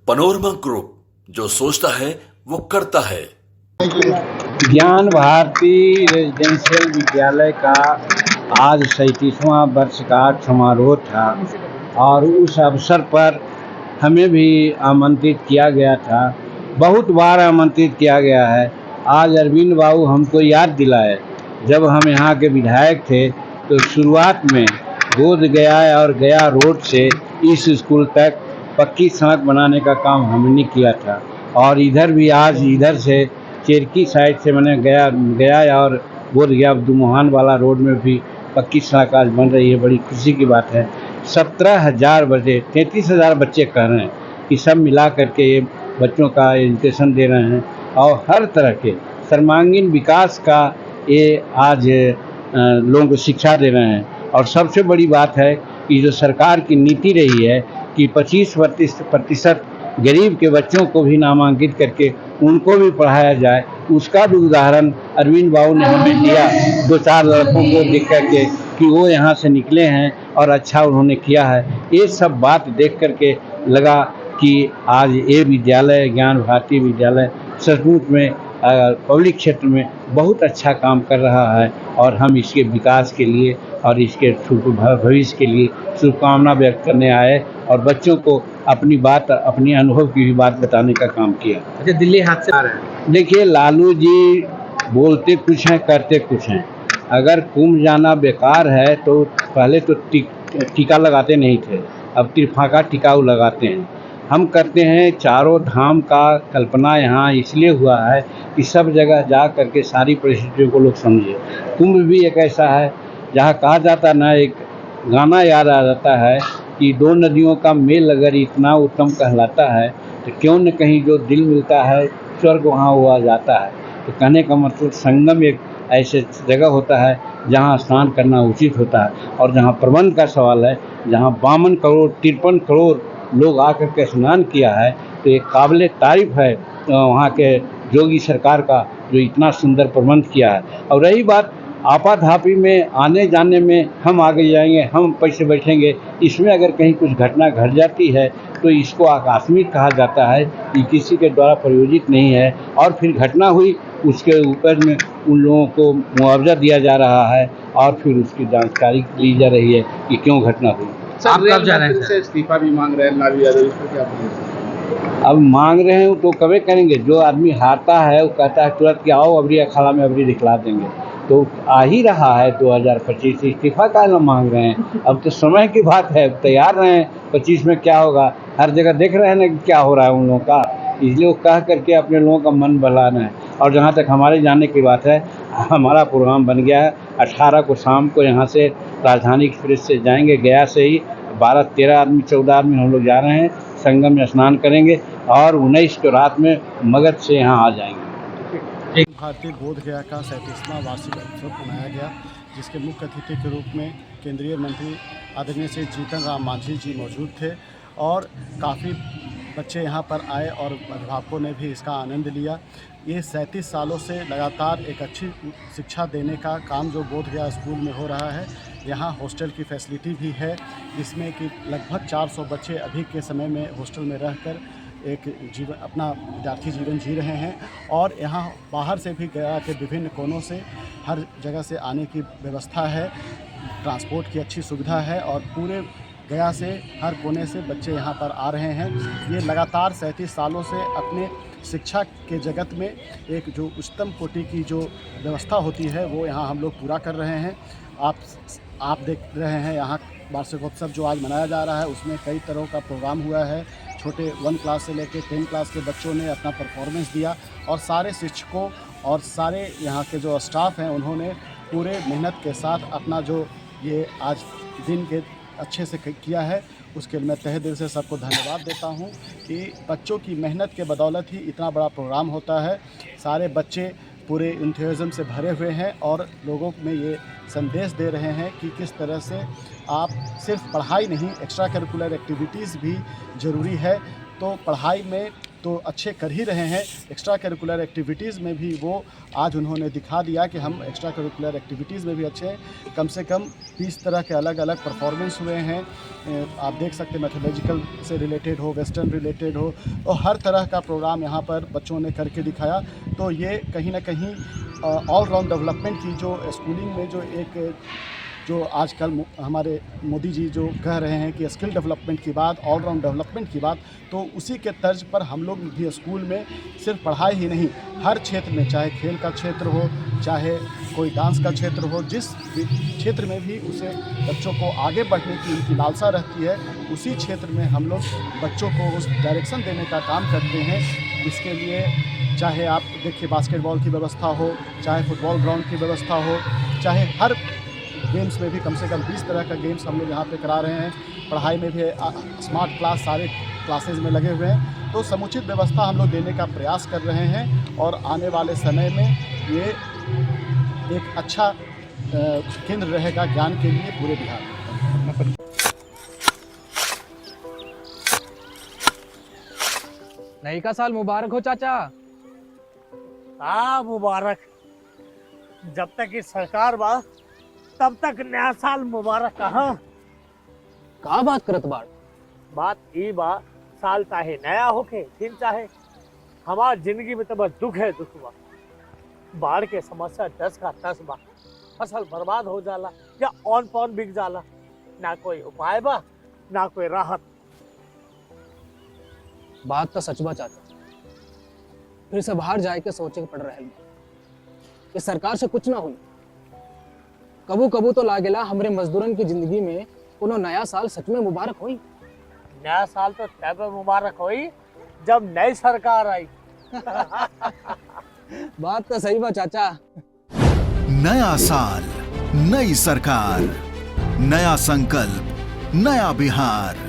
Panorama group, जो सोचता है वो करता है। ज्ञान भारती रेजिडेंशियल विद्यालय का आज 37वां वर्षगांठ समारोह था और उस अवसर पर हमें भी आमंत्रित किया गया था। बहुत बार आमंत्रित किया गया है। आज अरविंद बाबू हमको याद दिलाए, जब हम यहाँ के विधायक थे तो शुरुआत में बोध गया और गया रोड से इस स्कूल तक पक्की सड़क बनाने का काम हमने किया था। और इधर भी आज इधर से चेरकी साइड से मैंने गया और बोध गया दुमोहान वाला रोड में भी पक्की सड़क आज बन रही है। बड़ी खुशी की बात है। 17,000 बच्चे, 33,000 बच्चे कह रहे हैं कि सब मिला करके ये बच्चों का एजुकेशन दे रहे हैं और हर तरह के सर्वांगीण विकास का ये आज लोगों को शिक्षा दे रहे हैं। और सबसे बड़ी बात है कि जो सरकार की नीति रही है कि 25% गरीब के बच्चों को भी नामांकित करके उनको भी पढ़ाया जाए, उसका भी उदाहरण अरविंद बाबू ने हमें दिया। 2-4 लड़कों को देख करके कि वो यहाँ से निकले हैं और अच्छा उन्होंने किया है। ये सब बात देख करके लगा कि आज ये विद्यालय, ज्ञान भारती विद्यालय, सचमुच में पब्लिक क्षेत्र में बहुत अच्छा काम कर रहा है और हम इसके विकास के लिए और इसके भविष्य के लिए शुभकामना व्यक्त करने आए और बच्चों को अपनी बात, अपनी अनुभव की भी बात बताने का काम किया। अच्छा, दिल्ली हाथ से आ रहे हैं। देखिए, लालू जी बोलते कुछ हैं, करते कुछ हैं। अगर कुंभ जाना बेकार है तो पहले तो टीका लगाते नहीं थे, अब त्रिफाका टिकाऊ लगाते हैं। हम करते हैं। चारों धाम का कल्पना यहाँ इसलिए हुआ है कि सब जगह जा करके सारी परिस्थितियों को लोग समझे। कुंभ भी एक ऐसा है जहाँ कहा जाता ना, एक गाना याद आ जाता है कि दो नदियों का मेल अगर इतना उत्तम कहलाता है तो क्यों न कहीं जो दिल मिलता है स्वर्ग वहाँ हुआ जाता है। तो कहने का मतलब संगम एक ऐसे जगह होता है जहाँ स्नान करना उचित होता है। और जहाँ प्रबंध का सवाल है, जहाँ 52 करोड़ 53 करोड़ लोग आकर के स्नान किया है, तो एक काबिल तारीफ है वहाँ के योगी सरकार का जो इतना सुंदर प्रबंध किया है। और रही बात आपाधापी में आने जाने में, हम आगे जाएंगे, हम पैसे बैठेंगे, इसमें अगर कहीं कुछ घटना घट जाती है तो इसको आकस्मिक कहा जाता है कि किसी के द्वारा प्रयोजित नहीं है। और फिर घटना हुई, उसके ऊपर में उन लोगों को मुआवजा दिया जा रहा है और फिर उसकी जानकारी ली जा रही है कि क्यों घटना हुई। आप कब जा रहे हैं? इस्तीफा भी मांग रहे हैं लालू यादव, इस पर क्या बोलेंगे? अब मांग रहे हैं तो कभी करेंगे। जो आदमी हारता है वो कहता है तुरंत कि आओ अबरी अखाड़ा में अबरी दिखला देंगे। तो आ ही रहा है 2025, इस्तीफा का ना मांग रहे हैं। अब तो समय की बात है, तैयार रहें। 25 में क्या होगा, हर जगह देख रहे हैं ना कि क्या हो रहा है उन लोगों का। इसलिए वो कह करके अपने लोगों का मन बहलाना है। और जहाँ तक हमारे जाने की बात है, हमारा प्रोग्राम बन गया है। 18 को शाम को यहाँ से राजधानी एक्सप्रेस से जाएंगे, गया से ही 12-13 आदमी 14 आदमी हम लोग जा रहे हैं। संगम में स्नान करेंगे और 19 को रात में मगध से यहाँ आ जाएंगे। भारतीय बोध गया का 37वां वार्षिक उत्सव मनाया गया, जिसके मुख्य अतिथि के रूप में केंद्रीय मंत्री आदरणीय श्री जीतन राम मांझी जी मौजूद थे और काफ़ी बच्चे यहाँ पर आए और अभिभावकों ने भी इसका आनंद लिया। ये 37 सालों से लगातार एक अच्छी शिक्षा देने का काम जो बोध गया स्कूल में हो रहा है। यहाँ हॉस्टल की फैसिलिटी भी है, जिसमें कि लगभग 400 बच्चे अभी के समय में हॉस्टल में रहकर एक जीवन, अपना विद्यार्थी जीवन जी रहे हैं। और यहाँ बाहर से भी गया के विभिन्न कोनों से हर जगह से आने की व्यवस्था है, ट्रांसपोर्ट की अच्छी सुविधा है और पूरे गया से हर कोने से बच्चे यहाँ पर आ रहे हैं। ये लगातार 37 सालों से अपने शिक्षा के जगत में एक जो उच्चतम कोटि की जो व्यवस्था होती है वो यहाँ हम लोग पूरा कर रहे हैं। आप देख रहे हैं यहाँ वार्षिकोत्सव जो आज मनाया जा रहा है, उसमें कई तरह का प्रोग्राम हुआ है। छोटे 1 क्लास से लेकर 10 क्लास के बच्चों ने अपना परफॉर्मेंस दिया और सारे शिक्षकों और सारे यहाँ के जो स्टाफ हैं उन्होंने पूरे मेहनत के साथ अपना जो ये आज दिन के अच्छे से किया है, उसके लिए मैं तहे दिल से सबको धन्यवाद देता हूँ कि बच्चों की मेहनत के बदौलत ही इतना बड़ा प्रोग्राम होता है। सारे बच्चे पूरे इंथुसियाज्म से भरे हुए हैं और लोगों में ये संदेश दे रहे हैं कि किस तरह से आप सिर्फ पढ़ाई नहीं, एक्स्ट्रा करिकुलर एक्टिविटीज़ भी ज़रूरी है। तो पढ़ाई में तो अच्छे कर ही रहे हैं। एक्स्ट्रा करिकुलर एक्टिविटीज़ में भी वो आज उन्होंने दिखा दिया कि हम एक्स्ट्रा करिकुलर एक्टिविटीज़ में भी अच्छे हैं। कम से कम 20 तरह के अलग अलग परफॉर्मेंस हुए हैं। आप देख सकते हैं मैथमेटिकल से रिलेटेड हो, वेस्टर्न रिलेटेड हो, और हर तरह का प्रोग्राम यहाँ पर बच्चों ने करके दिखाया। तो ये कहीं ना कहीं ऑल राउंड डेवलपमेंट की जो स्कूलिंग में जो आजकल हमारे मोदी जी जो कह रहे हैं कि स्किल डेवलपमेंट की बात, ऑल राउंड डेवलपमेंट की बात, तो उसी के तर्ज पर हम लोग भी स्कूल में सिर्फ पढ़ाई ही नहीं, हर क्षेत्र में, चाहे खेल का क्षेत्र हो, चाहे कोई डांस का क्षेत्र हो, जिस क्षेत्र में भी उसे बच्चों को आगे बढ़ने की उनकी लालसा रहती है, उसी क्षेत्र में हम लोग बच्चों को उस डायरेक्शन देने का काम करते हैं। इसके लिए चाहे आप देखिए बास्केटबॉल की व्यवस्था हो, चाहे फुटबॉल ग्राउंड की व्यवस्था हो, चाहे हर गेम्स में भी कम से कम 20 तरह का गेम्स हम लोग यहाँ पे करा रहे हैं। पढ़ाई में भी स्मार्ट क्लास सारे क्लासेज में लगे हुए हैं। तो समुचित व्यवस्था हम लोग देने का प्रयास कर रहे हैं और आने वाले समय में ये एक अच्छा केंद्र रहेगा ज्ञान के लिए पूरे बिहार में। नई का साल मुबारक हो चाचा। मुबारक। जब तक ये सरकार बा तब तक नया साल मुबारक कहाँ। का बात करत बाड़? बात ई बा, साल चाहे नया होके फिर चाहे हमार जिंदगी में तो बस दुख है, दुख बा। बाढ़ के समस्या 10 का 10 बा। फसल बर्बाद हो जाला या ऑन पॉन बिक जाला, ना कोई उपाय बा ना कोई राहत। बात तो सच बा चाचा, फिर से बाहर जाए के सोचे के पड़ रहे हैं कि सरकार से कुछ ना हुई। कबू कबू तो लागेला हमरे मजदूरन की जिंदगी में कोनो नया साल सच में मुबारक होई। नया साल तो तब मुबारक होई जब नई सरकार आई। बात तो सही बा चाचा। नया साल, नई सरकार, नया संकल्प, नया बिहार।